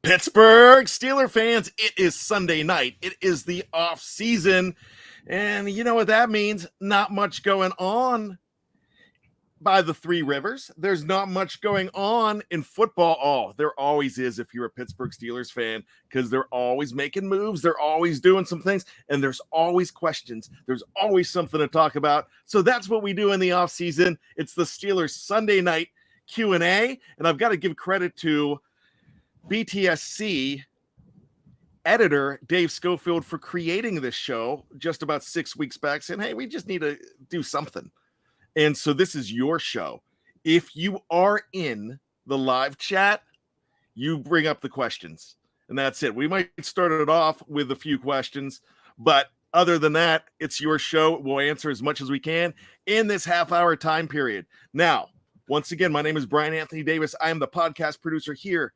Pittsburgh Steeler fans, it is Sunday night. It is the off season. And you know what that means? Not much going on by the Three Rivers. There's not much going on in football. Oh, there always is if you're a Pittsburgh Steelers fan, because they're always making moves. They're always doing some things, and there's always questions. There's always something to talk about. So that's what we do in the off season. It's the Steelers Sunday night Q&A, and I've got to give credit to BTSC editor Dave Schofield for creating this show just about 6 weeks back, saying, hey, we just need to do something. And so this is your show. If you are in the live chat, you bring up the questions, and that's it. We might start it off with a few questions, but other than that, it's your show. We'll answer as much as we can in this half-hour time period. Now, once again, my name is Bryan Anthony Davis. I am the podcast producer here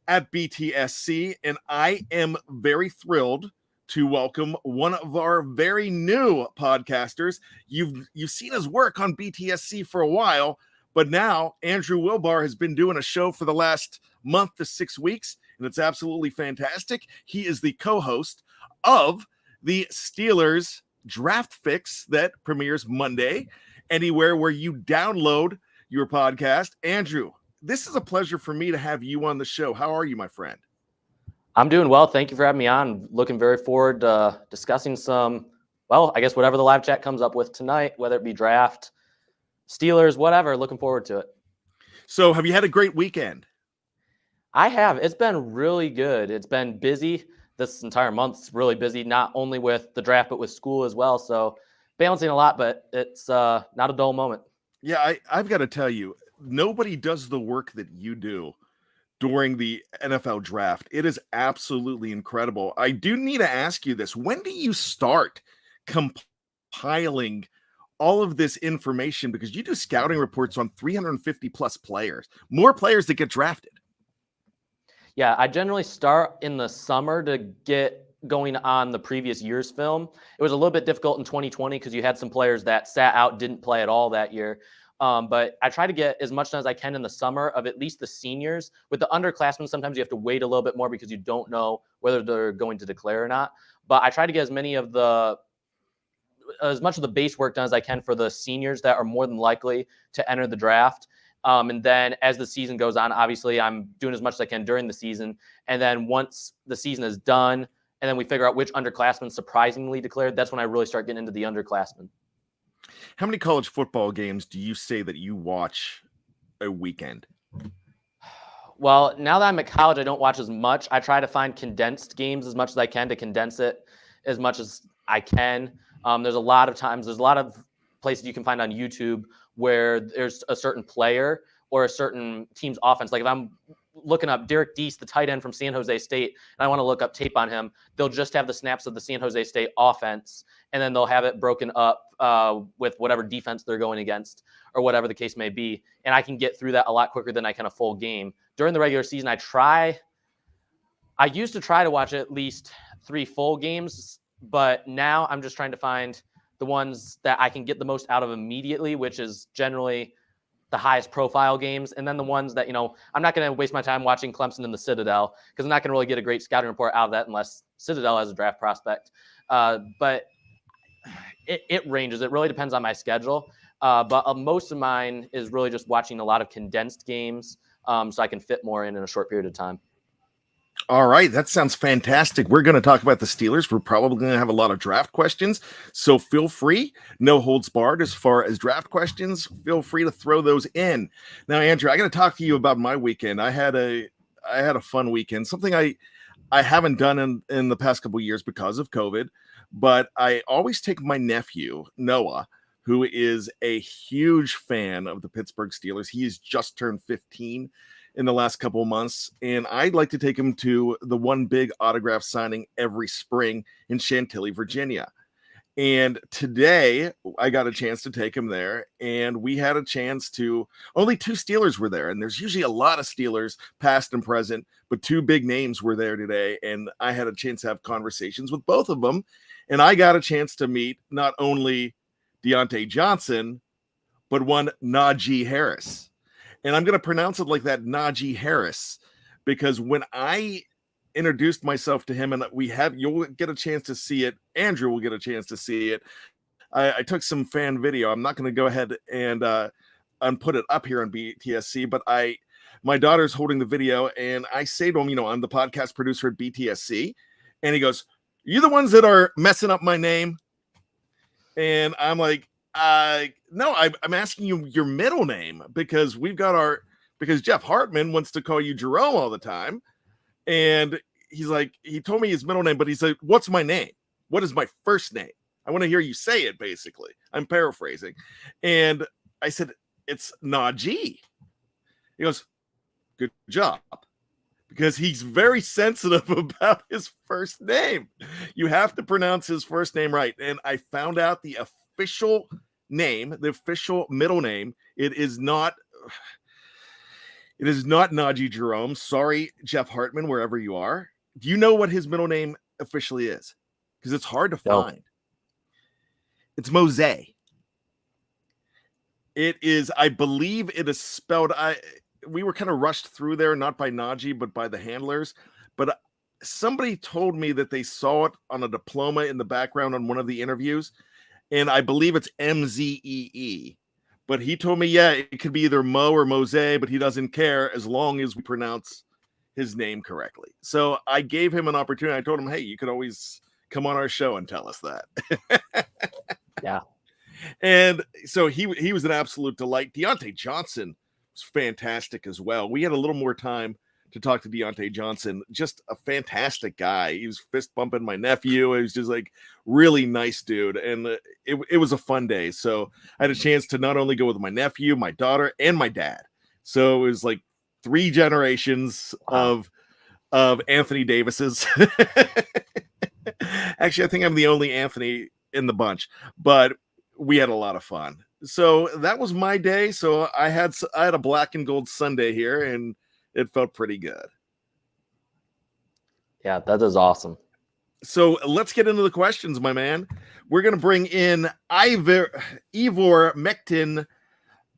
at BTSC, and I am very thrilled to welcome one of our very new podcasters. You've seen his work on BTSC for a while, but now Andrew Wilbar has been doing a show for the last month to 6 weeks, and it's absolutely fantastic. He is the co-host of the Steelers Draft Fix that premieres Monday, anywhere where you download your podcast. Andrew, this is a pleasure for me to have you on the show. How are you, my friend? I'm doing well. Thank you for having me on. Looking very forward to discussing some, well, I guess whatever the live chat comes up with tonight, whether it be draft, Steelers, whatever. Looking forward to it. So have you had a great weekend? I have. It's been really good. It's been busy. This entire month's really busy, not only with the draft, but with school as well. So balancing a lot, but it's not a dull moment. Yeah, I've got to tell you, nobody does the work that you do during the NFL draft. It is absolutely incredible. I do need to ask you this. When do you start compiling all of this information? Because you do scouting reports on 350 plus players, more players that get drafted. Yeah, I generally start in the summer to get going on the previous year's film. It was a little bit difficult in 2020 because you had some players that sat out, didn't play at all that year. But I try to get as much done as I can in the summer of at least the seniors. With the underclassmen, sometimes you have to wait a little bit more because you don't know whether they're going to declare or not. But I try to get as much of the base work done as I can for the seniors that are more than likely to enter the draft. And then as the season goes on, obviously I'm doing as much as I can during the season. And then once the season is done, and then we figure out which underclassmen surprisingly declared, that's when I really start getting into the underclassmen. How many college football games do you say that you watch a weekend? Well, now that I'm at college, I don't watch as much. I try to find condensed games as much as I can to condense it as much as I can. There's a lot of places you can find on YouTube where there's a certain player or a certain team's offense. Like if I'm looking up Derek Deese, the tight end from San Jose State, and I want to look up tape on him, they'll just have the snaps of the San Jose State offense, and then they'll have it broken up with whatever defense they're going against or whatever the case may be. And I can get through that a lot quicker than I can a full game. During the regular season, I used to try to watch at least 3 full games, but now I'm just trying to find the ones that I can get the most out of immediately, which is generally the highest profile games. And then the ones that, I'm not going to waste my time watching Clemson and the Citadel because I'm not going to really get a great scouting report out of that unless Citadel has a draft prospect. But it ranges. It really depends on my schedule. But most of mine is really just watching a lot of condensed games so I can fit more in a short period of time. All right, that sounds fantastic. We're going to talk about the Steelers. We're probably going to have a lot of draft questions, so feel free, no holds barred as far as draft questions. Feel free to throw those in. Now, Andrew, I got to talk to you about my weekend. I had a fun weekend, something I haven't done in the past couple of years because of COVID, but I always take my nephew, Noah, who is a huge fan of the Pittsburgh Steelers. He has just turned 15 in the last couple of months, and I'd like to take him to the one big autograph signing every spring in Chantilly, Virginia. And today I got a chance to take him there, and we had a chance to, only 2 Steelers were there, and there's usually a lot of Steelers past and present, but 2 big names were there today, and I had a chance to have conversations with both of them, and I got a chance to meet not only Deontay Johnson, but one Najee Harris. And I'm going to pronounce it like that, Najee Harris, because when I introduced myself to him, and you'll get a chance to see it. Andrew will get a chance to see it. I took some fan video. I'm not going to go ahead and put it up here on BTSC, but my daughter's holding the video, and I say to him, I'm the podcast producer at BTSC, and he goes, "You the ones that are messing up my name?" And I'm like, no, I'm asking you your middle name because because Jeff Hartman wants to call you Jerome all the time. And he's like, he told me his middle name, but he's like, "What's my name? What is my first name? I want to hear you say it," basically. I'm paraphrasing. And I said, "It's Najee." He goes, "Good job." Because he's very sensitive about his first name. You have to pronounce his first name right. And I found out the official name, the official middle name. It is not Najee Jerome. Sorry, Jeff Hartman, wherever you are. Do you know what his middle name officially is? Because it's hard to find. It's Mose. It is, I believe it is spelled, we were kind of rushed through there, not by Najee, but by the handlers. But somebody told me that they saw it on a diploma in the background on one of the interviews, and I believe it's Mzee. But he told me, yeah, it could be either Mo or Mose, but he doesn't care as long as we pronounce his name correctly. So I gave him an opportunity. I told him, hey, you could always come on our show and tell us that. Yeah. And so he was an absolute delight. Deontay Johnson was fantastic as well. We had a little more time to talk to Deontay Johnson. Just a fantastic guy. He was fist bumping my nephew. It was just like really nice dude. And it was a fun day. So I had a chance to not only go with my nephew, my daughter, and my dad. So it was like 3 generations of Anthony Davises. Actually, I think I'm the only Anthony in the bunch, but we had a lot of fun. So that was my day. So I had a black and gold Sunday here, and it felt pretty good. Yeah, that is awesome. So let's get into the questions, my man. We're going to bring in Ivor Mektin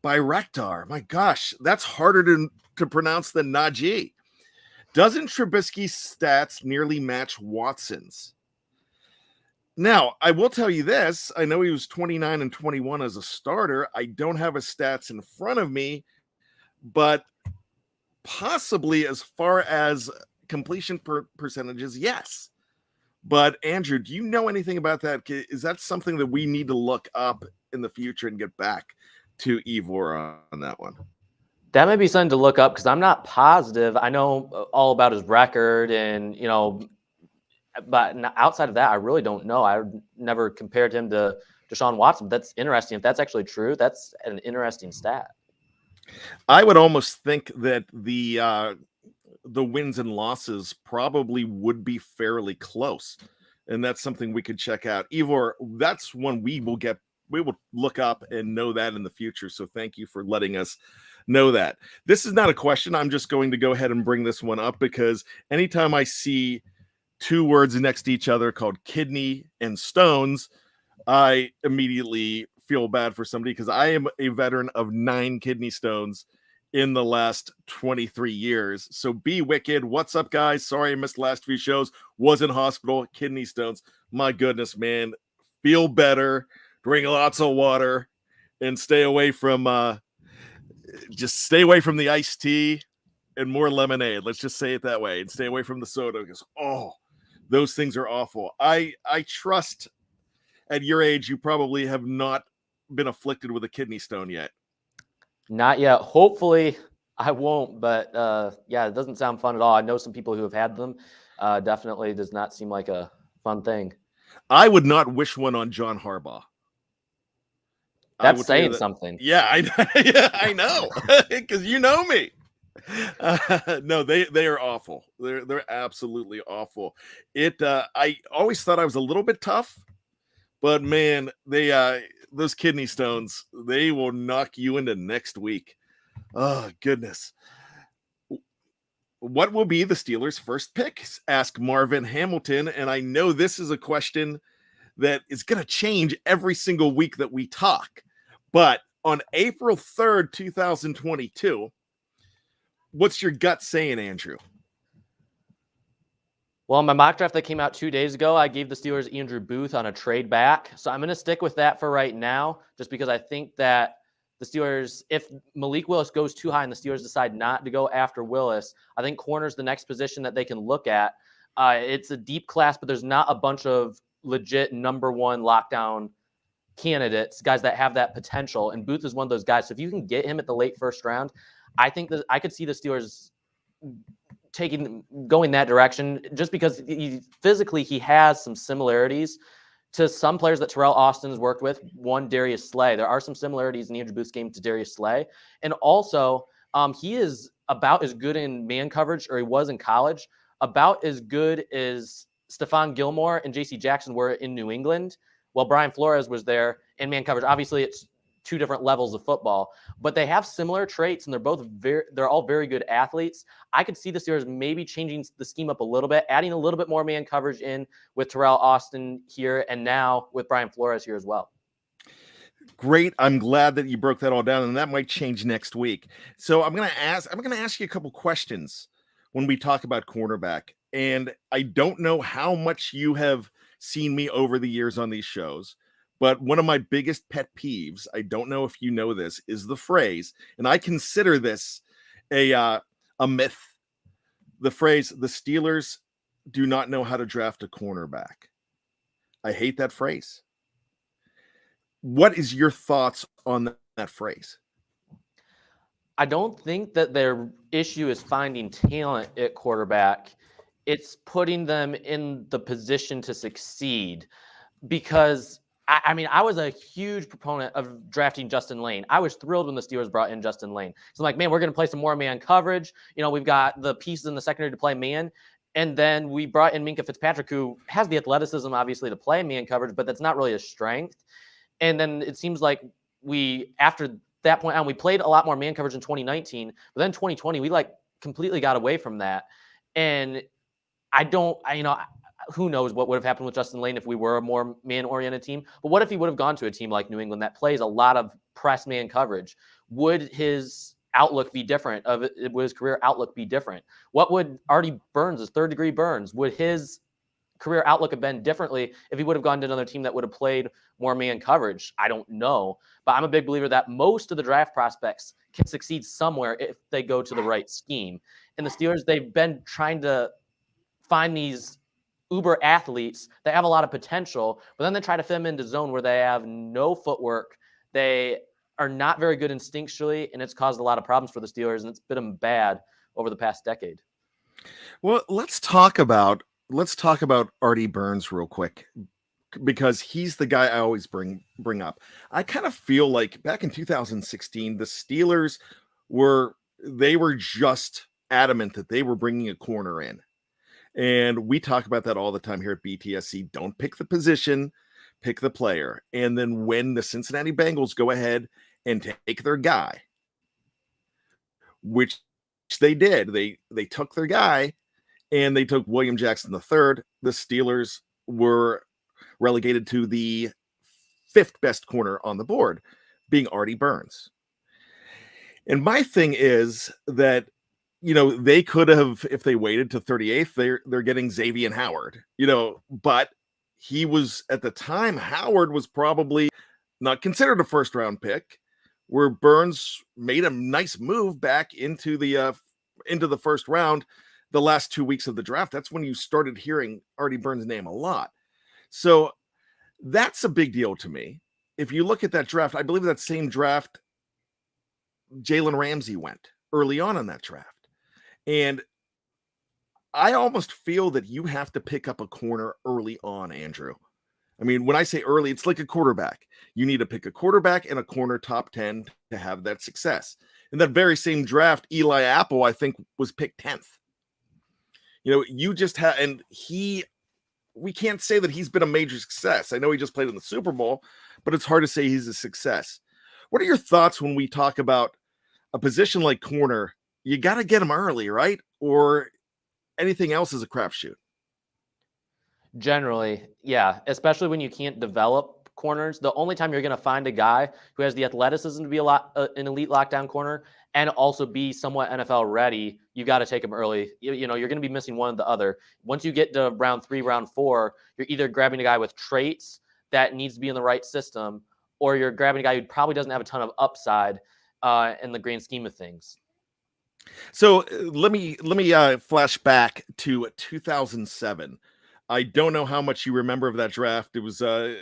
Bayraktar. My gosh, that's harder to pronounce than Najee. Doesn't Trubisky's stats nearly match Watson's? Now, I will tell you this. I know he was 29 and 21 as a starter. I don't have his stats in front of me, but possibly as far as completion percentages, yes. But Andrew, do you know anything about that? Is that something that we need to look up in the future and get back to Ivor on that one? That may be something to look up because I'm not positive. I know all about his record and, but outside of that, I really don't know. I never compared him to Deshaun Watson. That's interesting. If that's actually true, that's an interesting stat. I would almost think that the wins and losses probably would be fairly close, and that's something we could check out. Ivor, that's one we will look up and know that in the future. So thank you for letting us know that. This is not a question. I'm just going to go ahead and bring this one up because anytime I see 2 words next to each other called kidney and stones, I immediately feel bad for somebody because I am a veteran of 9 kidney stones in the last 23 years. So be wicked. What's up, guys? Sorry I missed the last few shows. Was in hospital. Kidney stones. My goodness, man. Feel better. Drink lots of water and stay away from the iced tea and more lemonade. Let's just say it that way, and stay away from the soda because those things are awful. I trust at your age you probably have not been afflicted with a kidney stone yet. Not yet. Hopefully I won't, but yeah, it doesn't sound fun at all. I know some people who have had them. Definitely does not seem like a fun thing. I would not wish one on John Harbaugh. That's saying something. Yeah, I know, because you know me. No, they are awful. They're absolutely awful. I always thought I was a little bit tough, but man, those kidney stones, they will knock you into next week. Oh goodness. What will be the Steelers' first pick? Ask Marvin Hamilton. And I know this is a question that is going to change every single week that we talk. But on April 3rd, 2022, what's your gut saying, Andrew? Well, in my mock draft that came out 2 days ago, I gave the Steelers Andrew Booth on a trade back. So I'm going to stick with that for right now, just because I think that the Steelers, if Malik Willis goes too high and the Steelers decide not to go after Willis, I think corner's the next position that they can look at. It's a deep class, but there's not a bunch of legit number one lockdown candidates, guys that have that potential. And Booth is one of those guys. So if you can get him at the late first round, I think that I could see the Steelers going that direction, just because physically he has some similarities to some players that Terrell Austin has worked with. One, Darius Slay. There are some similarities in Andrew Booth's game to Darius Slay. And also, he is about as good in man coverage, or he was in college, about as good as Stephon Gilmore and J.C. Jackson were in New England. Well, Brian Flores was there in man coverage. Obviously, it's two different levels of football, but they have similar traits, and they're all very good athletes. I could see the Steelers maybe changing the scheme up a little bit, adding a little bit more man coverage in with Terrell Austin here, and now with Brian Flores here as well. Great. I'm glad that you broke that all down, and that might change next week. So I'm going to ask you a couple questions when we talk about cornerback. And I don't know how much you have seen me over the years on these shows, but one of my biggest pet peeves, I don't know if you know this, is the phrase, and I consider this a myth, the phrase, the Steelers do not know how to draft a cornerback. I hate that phrase. What is your thoughts on that phrase? I don't think that their issue is finding talent at quarterback. It's putting them in the position to succeed, because I mean, I was a huge proponent of drafting Justin Lane. I was thrilled when the Steelers brought in Justin Lane. So I'm like, man, we're going to play some more man coverage. You know, we've got the pieces in the secondary to play man. And then we brought in Minkah Fitzpatrick, who has the athleticism, obviously, to play man coverage, but that's not really a strength. And then it seems like after that point on, we played a lot more man coverage in 2019. But then 2020, we completely got away from that. And who knows what would have happened with Justin Lane if we were a more man-oriented team. But what if he would have gone to a team like New England that plays a lot of press man coverage? Would his outlook be different? Would his career outlook be different? What would Artie Burns' third-degree burns, would his career outlook have been differently if he would have gone to another team that would have played more man coverage? I don't know. But I'm a big believer that most of the draft prospects can succeed somewhere if they go to the right scheme. And the Steelers, they've been trying to find these uber athletes that have a lot of potential, but then they try to fit them into zone where they have no footwork. They are not very good instinctually, and it's caused a lot of problems for the Steelers, and it's been them bad over the past decade. Well, let's talk about Artie Burns real quick, because he's the guy I always bring up. I kind of feel like back in 2016, the Steelers were just adamant that they were bringing a corner in. And we talk about that all the time here at BTSC. Don't pick the position, pick the player. And then when the Cincinnati Bengals go ahead and take their guy, which they did, they took their guy and they took William Jackson III. The Steelers were relegated to the fifth best corner on the board, being Artie Burns. And my thing is that, they could have, if they waited to 38th, they're getting Xavier Howard, but he was, at the time, Howard was probably not considered a first round pick, where Burns made a nice move back into the first round the last 2 weeks of the draft. That's when you started hearing Artie Burns' name a lot. So that's a big deal to me. If you look at that draft, I believe that same draft, Jalen Ramsey went early on in that draft. And I almost feel that you have to pick up a corner early on, Andrew. I mean, when I say early, it's like a quarterback. You need to pick a quarterback and a corner top 10 to have that success. In that very same draft, Eli Apple, I think, was picked 10th. You just have, and we can't say that he's been a major success. I know he just played in the Super Bowl, but it's hard to say he's a success. What are your thoughts when we talk about a position like corner? You got to get him early, right? Or anything else is a crapshoot? Generally, yeah, especially when you can't develop corners. The only time you're going to find a guy who has the athleticism to be an elite lockdown corner and also be somewhat NFL ready, you got to take him early. You know, you're going to be missing one or the other. Once you get to round 3, round 4, you're either grabbing a guy with traits that needs to be in the right system, or you're grabbing a guy who probably doesn't have a ton of upside in the grand scheme of things. So let me flash back to 2007. I don't know how much you remember of that draft. It was a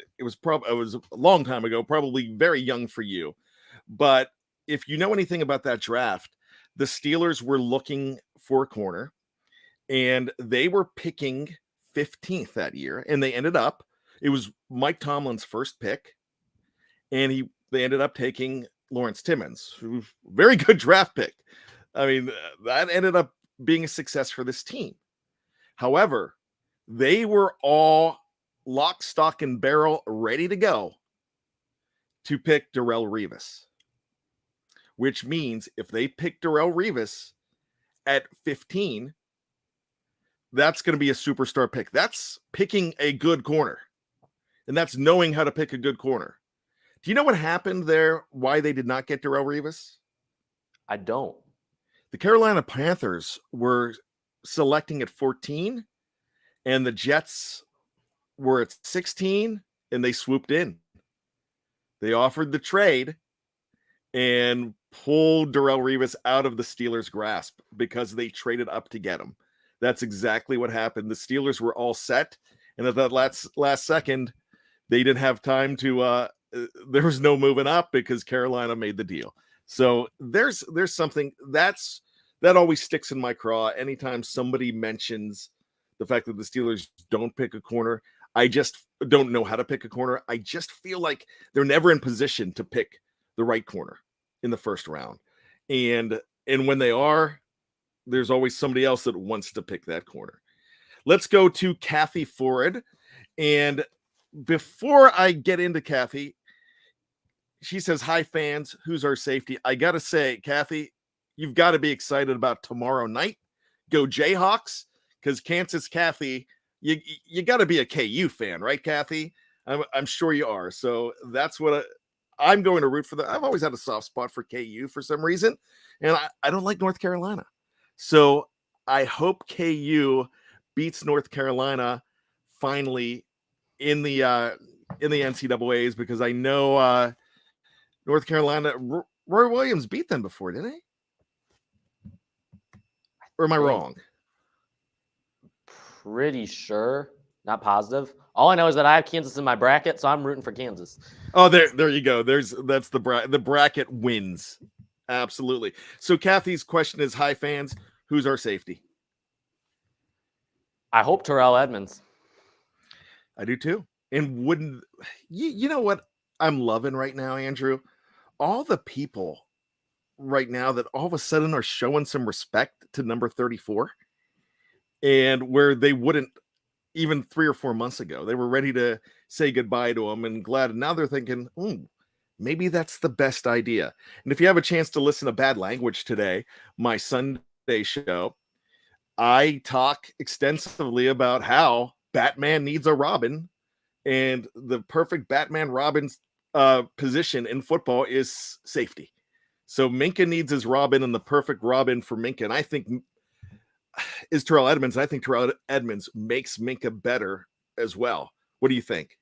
long time ago, probably very young for you. But if you know anything about that draft, the Steelers were looking for a corner, and they were picking 15th that year, and they ended up. It was Mike Tomlin's first pick, and they ended up taking Lawrence Timmons, who very good draft pick. I mean, that ended up being a success for this team. However, they were all lock, stock, and barrel ready to go to pick Darrelle Revis, which means if they pick Darrelle Revis at 15, that's going to be a superstar pick. That's picking a good corner, and that's knowing how to pick a good corner. Do you know what happened there? Why they did not get Darrelle Revis? I don't. The Carolina Panthers were selecting at 14, and the Jets were at 16, and they swooped in. They offered the trade and pulled Darrelle Revis out of the Steelers' grasp because they traded up to get him. That's exactly what happened. The Steelers were all set, and at that last second, they didn't have time to there was no moving up because Carolina made the deal. So there's something that always sticks in my craw anytime somebody mentions the fact that the Steelers don't pick a corner. I just don't know how to pick a corner. I just feel like they're never in position to pick the right corner in the first round. And when they are, there's always somebody else that wants to pick that corner. Let's go to Kathy Ford. And before I get into Kathy, she says, "Hi, fans. Who's our safety?" I got to say, Kathy, you've got to be excited about tomorrow night. Go Jayhawks, because Kansas Kathy, you got to be a KU fan, right, Kathy? I'm sure you are. So that's what I'm going to root for. I've always had a soft spot for KU for some reason, and I don't like North Carolina. So I hope KU beats North Carolina finally in the NCAAs, because I know North Carolina, Roy Williams beat them before, didn't he? Or am I wrong? Pretty sure. Not positive. All I know is that I have Kansas in my bracket, so I'm rooting for Kansas. Oh, there you go. That's the bracket wins. Absolutely. So Kathy's question is, "Hi, fans. Who's our safety?" I hope Terrell Edmonds. I do too. And wouldn't you know what I'm loving right now, Andrew? All the people right now that all of a sudden are showing some respect to number 34, and where they wouldn't even 3 or 4 months ago. They were ready to say goodbye to him and glad. And now they're thinking, maybe that's the best idea. And if you have a chance to listen to Bad Language today, my Sunday show, I talk extensively about how Batman needs a Robin, and the perfect Batman Robin's position in football is safety. So Minka needs his Robin, and the perfect Robin for Minka, and I think, is Terrell Edmonds. I think Terrell Edmonds makes Minka better as well. What do you think?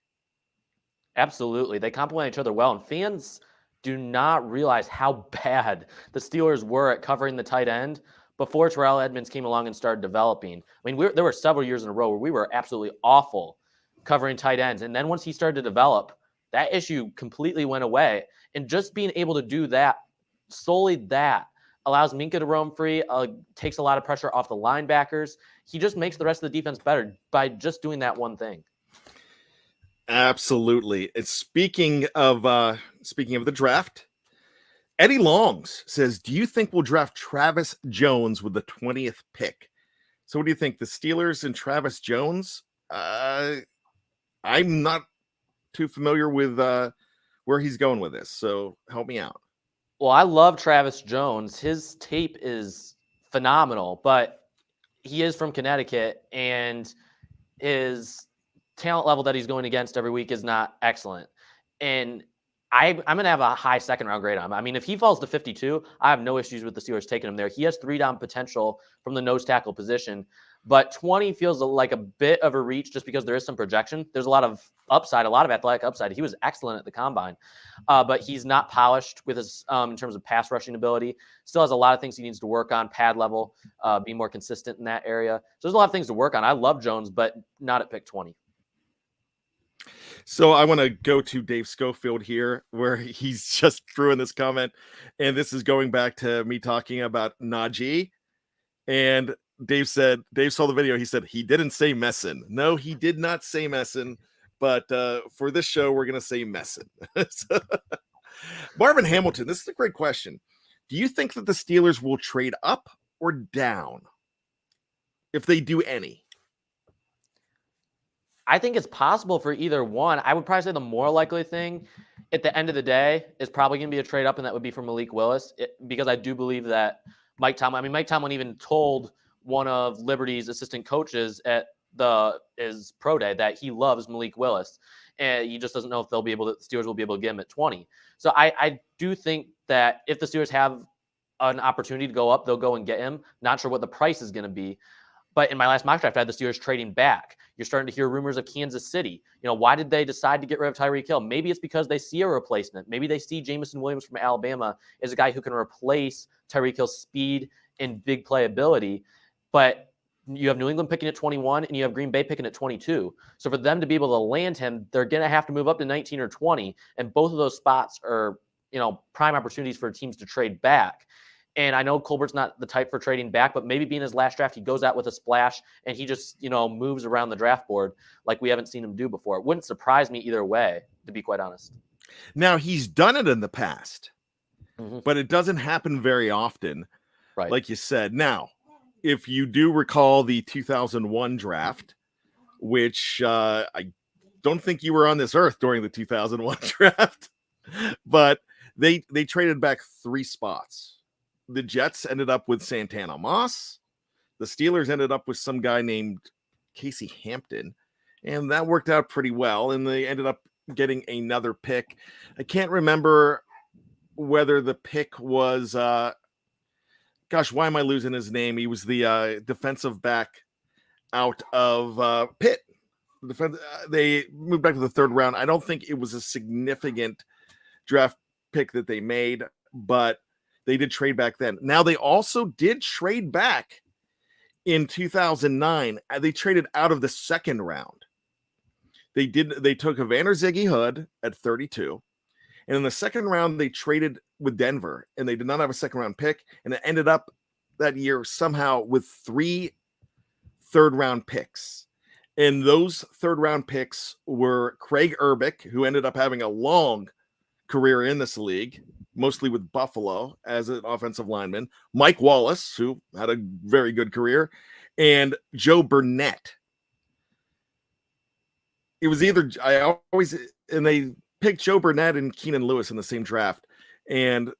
Absolutely. They complement each other well, and fans do not realize how bad the Steelers were at covering the tight end before Terrell Edmonds came along and started developing. I mean, there were several years in a row where we were absolutely awful covering tight ends, and then once he started to develop, that issue completely went away. And just being able to do that, solely that, allows Minka to roam free, takes a lot of pressure off the linebackers. He just makes the rest of the defense better by just doing that one thing. Absolutely. Speaking of the draft, Eddie Longs says, "Do you think we'll draft Travis Jones with the 20th pick?" So what do you think? The Steelers and Travis Jones? I'm not too familiar with where he's going with this, so help me out. Well, I love Travis Jones. His tape is phenomenal, but he is from Connecticut, and his talent level that he's going against every week is not excellent. And I'm going to have a high second round grade on him. I mean, if he falls to 52, I have no issues with the Steelers taking him there. He has 3-down potential from the nose tackle position, but 20 feels like a bit of a reach just because there is some projection. There's a lot of upside, a lot of athletic upside. He was excellent at the combine, but he's not polished with his in terms of pass rushing ability. Still has a lot of things he needs to work on, pad level, be more consistent in that area. So there's a lot of things to work on. I love Jones, but not at pick 20. So I want to go to Dave Schofield here, where he's just threw in this comment, and this is going back to me talking about Najee. And Dave saw the video. He said he didn't say Messin. No, he did not say Messin. But for this show, we're going to say Messin. So, Marvin Hamilton, this is a great question. Do you think that the Steelers will trade up or down if they do any? I think it's possible for either one. I would probably say the more likely thing at the end of the day is probably going to be a trade up, and that would be for Malik Willis, because I do believe that Mike Tomlin even told one of Liberty's assistant coaches at his pro day that he loves Malik Willis, and he just doesn't know if the Steelers will be able to get him at 20. So I do think that if the Steelers have an opportunity to go up, they'll go and get him. Not sure what the price is going to be. But in my last mock draft, I had the Steelers trading back. You're starting to hear rumors of Kansas City. Why did they decide to get rid of Tyreek Hill? Maybe it's because they see a replacement. Maybe they see Jameson Williams from Alabama as a guy who can replace Tyreek Hill's speed and big playability. But you have New England picking at 21 and you have Green Bay picking at 22. So for them to be able to land him, they're going to have to move up to 19 or 20. And both of those spots are, prime opportunities for teams to trade back. And I know Colbert's not the type for trading back, but maybe being his last draft, he goes out with a splash and he just, moves around the draft board like we haven't seen him do before. It wouldn't surprise me either way, to be quite honest. Now, he's done it in the past, but it doesn't happen very often, right? Like you said. Now, if you do recall the 2001 draft, which I don't think you were on this earth during the 2001 draft, but they traded back 3 spots. The Jets ended up with Santana Moss. The Steelers ended up with some guy named Casey Hampton, and that worked out pretty well. And they ended up getting another pick. I can't remember whether the pick was, why am I losing his name? He was the defensive back out of Pitt. They moved back to the 3rd round. I don't think it was a significant draft pick that they made, but they did trade back then. Now, they also did trade back in 2009. They traded out of the 2nd round. They took Evander Ziggy Hood at 32. And in the 2nd round, they traded with Denver, and they did not have a 2nd round pick. And it ended up that year somehow with 3 3rd round picks. And those 3rd round picks were Craig Urbick, who ended up having a long career in this league, mostly with Buffalo as an offensive lineman, Mike Wallace, who had a very good career, and Joe Burnett. It was and they picked Joe Burnett and Keenan Lewis in the same draft. And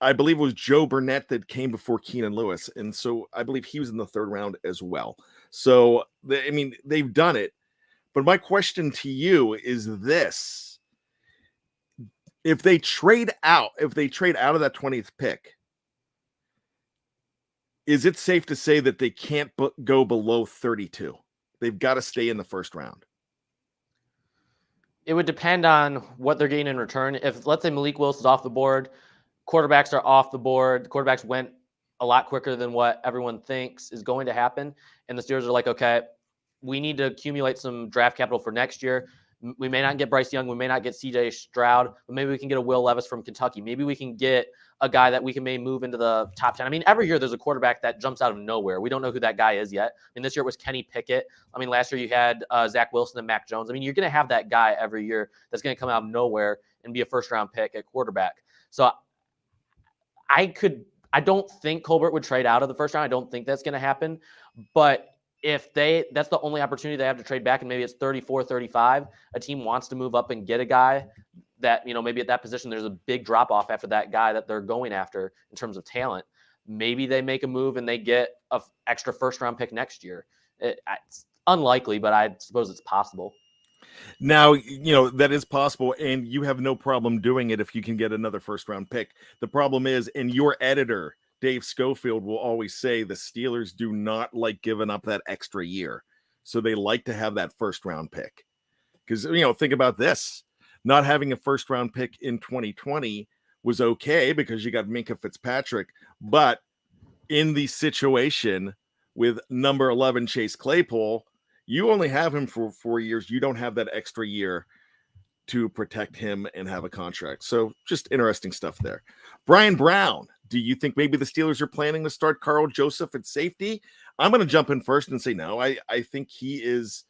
I believe it was Joe Burnett that came before Keenan Lewis. And so I believe he was in the 3rd round as well. So, they've done it. But my question to you is this. If they trade out of that 20th pick, is it safe to say that they can't go below 32? They've got to stay in the 1st round. It would depend on what they're getting in return. If, let's say, Malik Willis is off the board, quarterbacks are off the board, the quarterbacks went a lot quicker than what everyone thinks is going to happen, and the Steelers are like, okay, we need to accumulate some draft capital for next year. We may not get Bryce Young. We may not get CJ Stroud, but maybe we can get a Will Levis from Kentucky. Maybe we can get a guy that we can maybe move into the top 10. Every year there's a quarterback that jumps out of nowhere. We don't know who that guy is yet. This year it was Kenny Pickett. Last year you had Zach Wilson and Mac Jones. You're going to have that guy every year that's going to come out of nowhere and be a 1st-round pick at quarterback. So I don't think Colbert would trade out of the 1st round. I don't think that's going to happen. But if that's the only opportunity they have to trade back, and maybe it's 34, 35, a team wants to move up and get a guy that, maybe at that position, there's a big drop off after that guy that they're going after in terms of talent. Maybe they make a move and they get an extra 1st round pick next year. It's unlikely, but I suppose it's possible. Now, that is possible, and you have no problem doing it if you can get another first-round pick. The problem is, and your editor, Dave Schofield, will always say the Steelers do not like giving up that extra year. So they like to have that first-round pick. Because, think about this. Not having a first-round pick in 2020 was okay because you got Minkah Fitzpatrick. But in the situation with number 11, Chase Claypool, you only have him for 4 years. You don't have that extra year to protect him and have a contract. So just interesting stuff there. Brian Brown, do you think maybe the Steelers are planning to start Karl Joseph at safety? I'm going to jump in first and say no. I think he is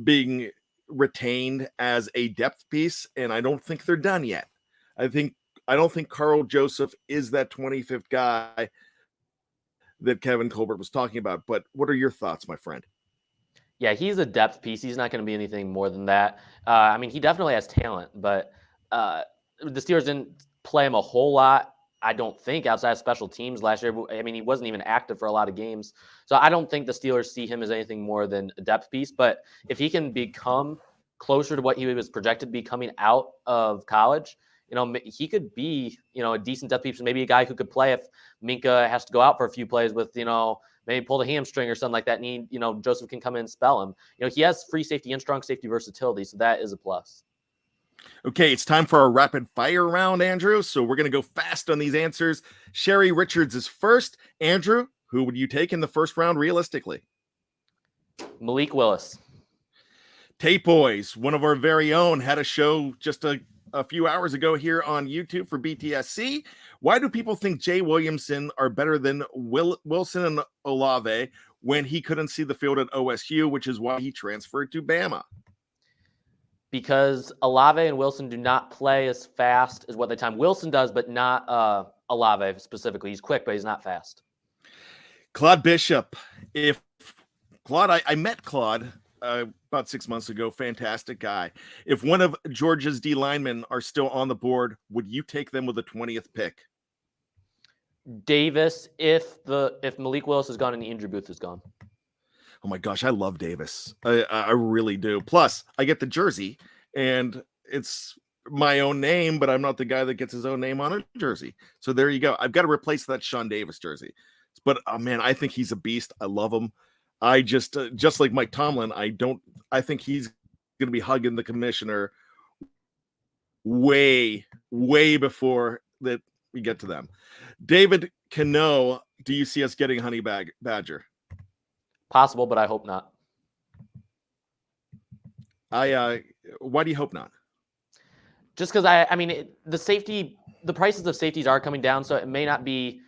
being retained as a depth piece, and I don't think they're done yet. I don't think Karl Joseph is that 25th guy that Kevin Colbert was talking about. But what are your thoughts, my friend? Yeah, he's a depth piece. He's not going to be anything more than that. I mean, he definitely has talent, but the Steelers didn't play him a whole lot, I don't think, outside of special teams last year. I mean, he wasn't even active for a lot of games. So I don't think the Steelers see him as anything more than a depth piece. But if he can become closer to what he was projected to be coming out of college, he could be, a decent depth piece, maybe a guy who could play if Minkah has to go out for a few plays with, maybe pull the hamstring or something like that. And Joseph can come in and spell him. He has free safety and strong safety versatility, so that is a plus. Okay, it's time for our rapid fire round, Andrew. So we're going to go fast on these answers. Sherry Richards is first. Andrew, who would you take in the first round realistically? Malik Willis. Tape Boys, one of our very own, had a show just a few hours ago here on YouTube for BTSC. Why do people think Jay Williamson are better than Wilson and Olave when he couldn't see the field at OSU, which is why he transferred to Bama? Because Olave and Wilson do not play as fast as what the time Wilson does, but not Olave specifically. He's quick, but he's not fast. Claude Bishop. If Claude, I met Claude about 6 months ago. Fantastic guy. If one of Georgia's D linemen are still on the board, would you take them with the 20th pick? Davis, if Malik Willis is gone and the injury booth is gone. Oh my gosh, I love Davis. I really do. Plus, I get the jersey, and it's my own name, but I'm not the guy that gets his own name on a jersey. So there you go. I've got to replace that Sean Davis jersey. But man, I think he's a beast. I love him. I just like Mike Tomlin, I think he's going to be hugging the commissioner way before that we get to them. David Cano, do you see us getting Honey Badger? Possible, but I hope not. Why do you hope not? Just because the prices of safeties are coming down, so it may not be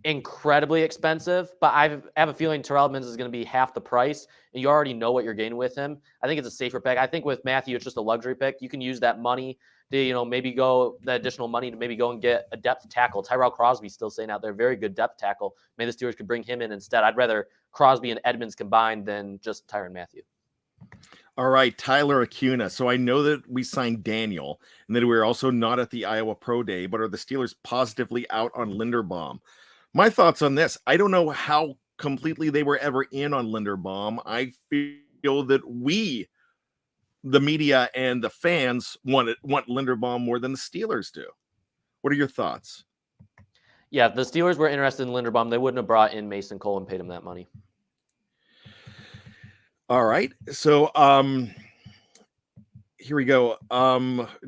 incredibly expensive, but I have a feeling Terrell Edmunds is going to be half the price, and you already know what you're getting with him. I think it's a safer pick. I think with Matthew, it's just a luxury pick. You can use that money to, maybe go the additional money to maybe go and get a depth tackle. Tyrell Crosby's still saying out there, very good depth tackle. Maybe the Steelers could bring him in instead. I'd rather Crosby and Edmunds combined than just Tyrann Mathieu. All right, Tyler Acuna. So I know that we signed Daniel and that we're also not at the Iowa Pro Day, but are the Steelers positively out on Linderbaum? My thoughts on this, I don't know how completely they were ever in on Linderbaum. I feel that we, the media and the fans, want Linderbaum more than the Steelers do. What are your thoughts? Yeah, if the Steelers were interested in Linderbaum, they wouldn't have brought in Mason Cole and paid him that money. All right. So here we go.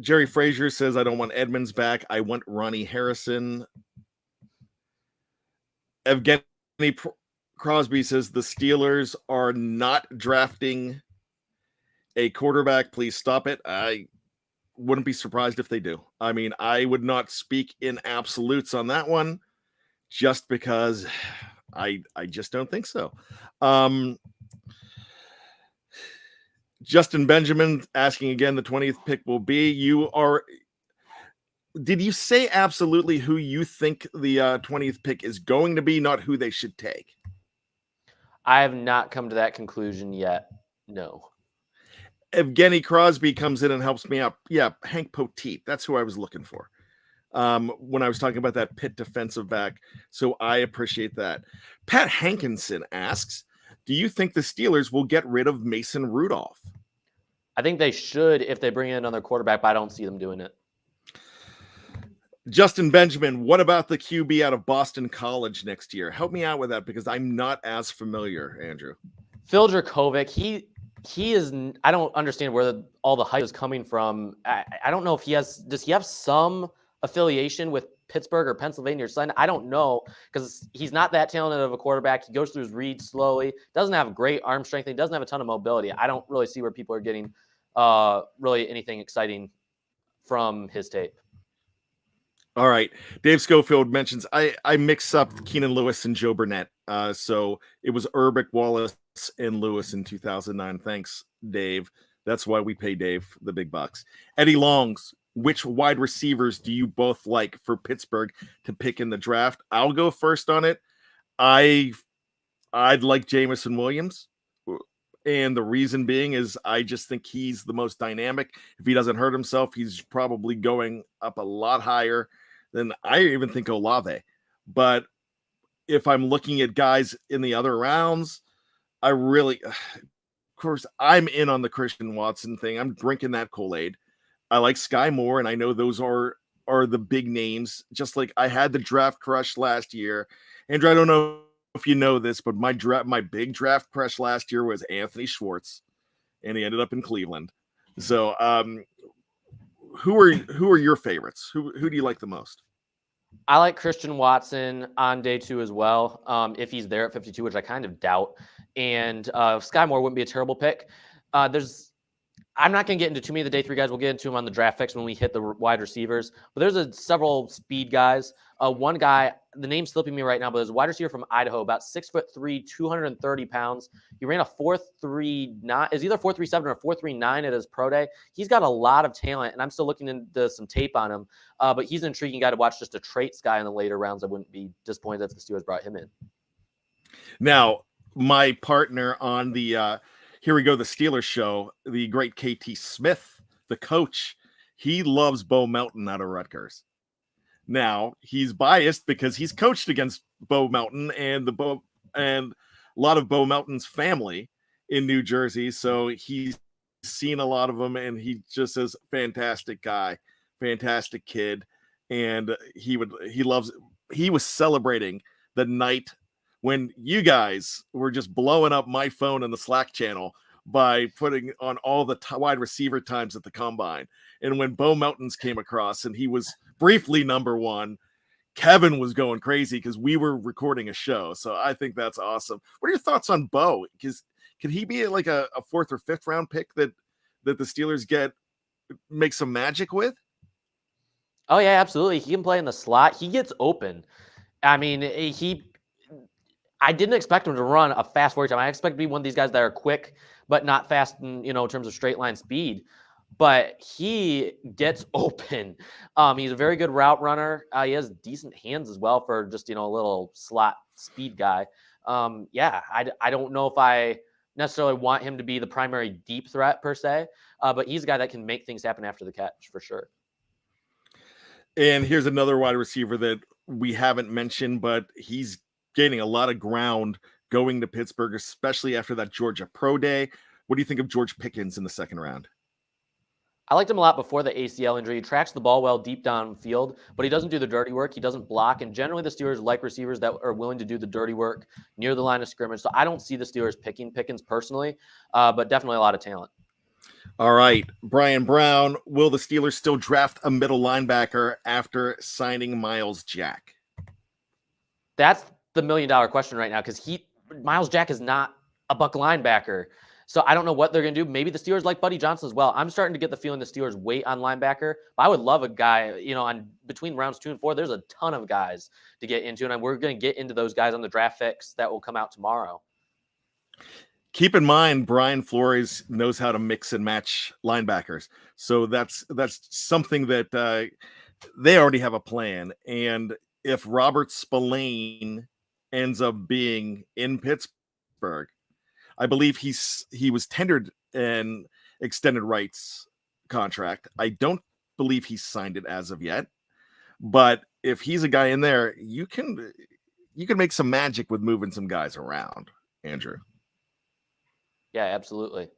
Jerry Frazier says, I don't want Edmonds back. I want Ronnie Harrison. Evgeny Crosby says the Steelers are not drafting a quarterback. Please stop it. I wouldn't be surprised if they do. I mean, I would not speak in absolutes on that one just because I just don't think so. Justin Benjamin asking again, the 20th pick will be. Did you say absolutely who you think the 20th pick is going to be, not who they should take? I have not come to that conclusion yet. No. Evgeny Crosby comes in and helps me out. Yeah, Hank Poteet. That's who I was looking for when I was talking about that Pitt defensive back. So I appreciate that. Pat Hankinson asks, do you think the Steelers will get rid of Mason Rudolph? I think they should if they bring in another quarterback, but I don't see them doing it. Justin Benjamin, what about the QB out of Boston College next year? Help me out with that because I'm not as familiar, Andrew. Phil Dracovic, he is. I don't understand where all the hype is coming from. I don't know if does he have some affiliation with Pittsburgh or Pennsylvania or something? I don't know because he's not that talented of a quarterback. He goes through his reads slowly. Doesn't have great arm strength. He doesn't have a ton of mobility. I don't really see where people are getting really anything exciting from his tape. All right. Dave Schofield mentions I mix up Keenan Lewis and Joe Burnett. So it was Urbic, Wallace, and Lewis in 2009. Thanks, Dave. That's why we pay Dave the big bucks. Eddie Longs, which wide receivers do you both like for Pittsburgh to pick in the draft? I'll go first on it. I'd like Jamison Williams. And the reason being is I just think he's the most dynamic. If he doesn't hurt himself, he's probably going up a lot higher than I even think Olave. But if I'm looking at guys in the other rounds, I really, of course, I'm in on the Christian Watson thing. I'm drinking that Kool-Aid. I like Sky Moore, and I know those are the big names. Just like I had the draft crush last year. Andrew, I don't know if you know this, but my big draft crush last year was Anthony Schwartz, and he ended up in Cleveland. So, who are your favorites? Who do you like the most? I like Christian Watson on day 2 as well. If he's there at 52, which I kind of doubt, and Sky Moore wouldn't be a terrible pick. I'm not going to get into too many of the day 3 guys. We'll get into them on the draft picks when we hit the wide receivers. But there's several speed guys. One guy, the name's slipping me right now, but there's a wide receiver from Idaho, about 6'3", 230 pounds. He ran a 4.39, is either 4.37 or 4.39 at his pro day. He's got a lot of talent, and I'm still looking into some tape on him. But he's an intriguing guy to watch, just a traits guy in the later rounds. I wouldn't be disappointed if the Steelers brought him in. Now, my partner on the Here We Go, the Steelers show, the great KT Smith, the coach, he loves Bo Melton out of Rutgers. Now, he's biased because he's coached against Bo Melton and a lot of Bo Melton's family in New Jersey. So he's seen a lot of them, and he just says fantastic guy, fantastic kid. And he was celebrating the night when you guys were just blowing up my phone in the Slack channel by putting on all the wide receiver times at the combine. And when Bo Melton's came across and he was briefly number 1, Kevin was going crazy because we were recording a show. So I think that's awesome. What are your thoughts on Bo? Because could he be like a 4th or 5th round pick that the Steelers make some magic with? Oh, yeah, absolutely. He can play in the slot. He gets open. I mean, I didn't expect him to run a fast 40 time. I expect to be one of these guys that are quick, but not fast in terms of straight line speed. But he gets open. He's a very good route runner. He has decent hands as well for just, a little slot speed guy. I don't know if I necessarily want him to be the primary deep threat per se, but he's a guy that can make things happen after the catch for sure. And here's another wide receiver that we haven't mentioned, but he's gaining a lot of ground going to Pittsburgh, especially after that Georgia Pro Day. What do you think of George Pickens in the 2nd round? I liked him a lot before the ACL injury. He tracks the ball well deep downfield, but he doesn't do the dirty work. He doesn't block, and generally the Steelers like receivers that are willing to do the dirty work near the line of scrimmage. So I don't see the Steelers picking Pickens personally, but definitely a lot of talent. All right, Brian Brown, will the Steelers still draft a middle linebacker after signing Miles Jack? That's the $1 million question right now because Miles Jack is not a buck linebacker. So I don't know what they're going to do. Maybe the Steelers like Buddy Johnson as well. I'm starting to get the feeling the Steelers wait on linebacker. But I would love a guy, on between rounds 2 and 4, there's a ton of guys to get into. And we're going to get into those guys on the draft picks that will come out tomorrow. Keep in mind, Brian Flores knows how to mix and match linebackers. So that's something that they already have a plan. And if Robert Spillane ends up being in Pittsburgh, I believe he was tendered an extended rights contract. I don't believe he's signed it as of yet. But if he's a guy in there, you can make some magic with moving some guys around, Andrew. Yeah, absolutely.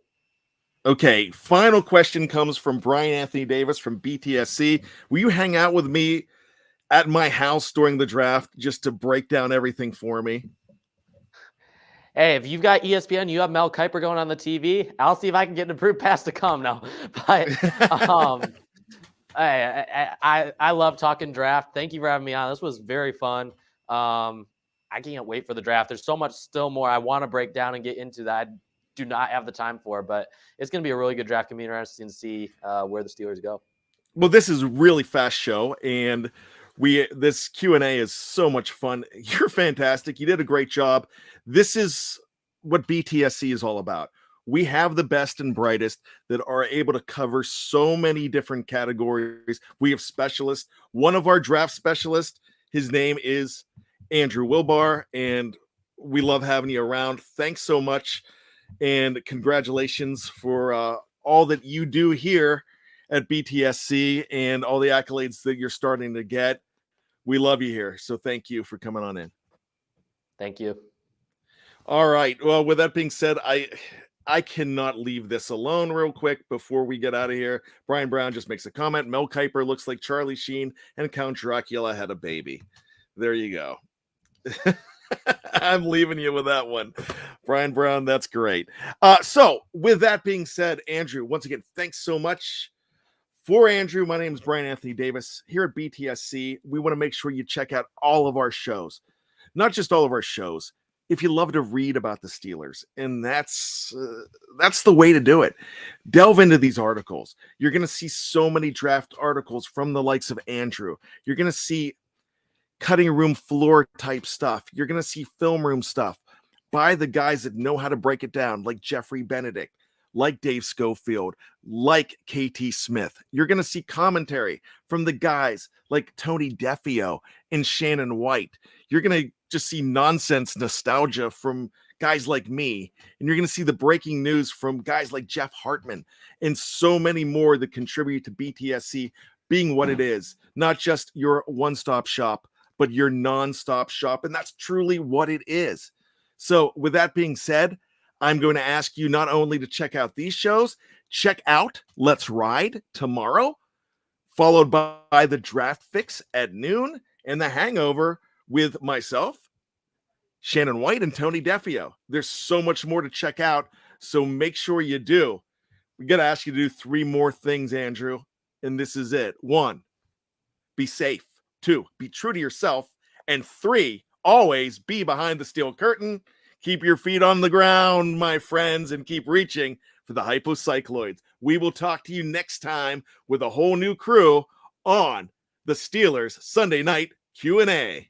Okay, final question comes from Bryan Anthony Davis from BTSC. Will you hang out with me at my house during the draft just to break down everything for me? Hey, if you've got ESPN, you have Mel Kiper going on the TV. I'll see if I can get an approved pass to come now. But um, I love talking draft. Thank you for having me on. This was very fun. I can't wait for the draft. There's so much still more I want to break down and get into that I do not have the time for, but it's going to be a really good draft. Going to be interesting to see where the Steelers go. Well, this is a really fast show, and this Q&A is so much fun. You're fantastic. You did a great job. This is what BTSC is all about. We have the best and brightest that are able to cover so many different categories. We have specialists. One of our draft specialists, his name is Andrew Wilbar, and we love having you around. Thanks so much, and congratulations for all that you do here at BTSC and all the accolades that you're starting to get. We love you here. So thank you for coming on in. Thank you. All right. Well, with that being said, I cannot leave this alone real quick before we get out of here. Brian Brown just makes a comment. Mel Kiper looks like Charlie Sheen and Count Dracula had a baby. There you go. I'm leaving you with that one. Brian Brown, that's great. So with that being said, Andrew, once again, thanks so much. For Andrew, my name is Bryan Anthony Davis. Here at BTSC, we want to make sure you check out all of our shows. Not just all of our shows. If you love to read about the Steelers, and that's the way to do it. Delve into these articles. You're going to see so many draft articles from the likes of Andrew. You're going to see cutting room floor type stuff. You're going to see film room stuff by the guys that know how to break it down, like Jeffrey Benedict, like Dave Schofield, like KT Smith. You're going to see commentary from the guys like Tony Defeo and Shannon White. You're going to just see nonsense nostalgia from guys like me. And you're going to see the breaking news from guys like Jeff Hartman and so many more that contribute to BTSC being what it is. Not just your one-stop shop, but your non-stop shop. And that's truly what it is. So with that being said, I'm going to ask you not only to check out these shows, check out Let's Ride tomorrow, followed by the Draft Fix at noon, and The Hangover with myself, Shannon White, and Tony Defeo. There's so much more to check out, so make sure you do. We got to ask you to do 3 more things, Andrew, and this is it. 1, be safe. 2, be true to yourself. And 3, always be behind the steel curtain. Keep your feet on the ground, my friends, and keep reaching for the hypocycloids. We will talk to you next time with a whole new crew on the Steelers Sunday Night Q&A.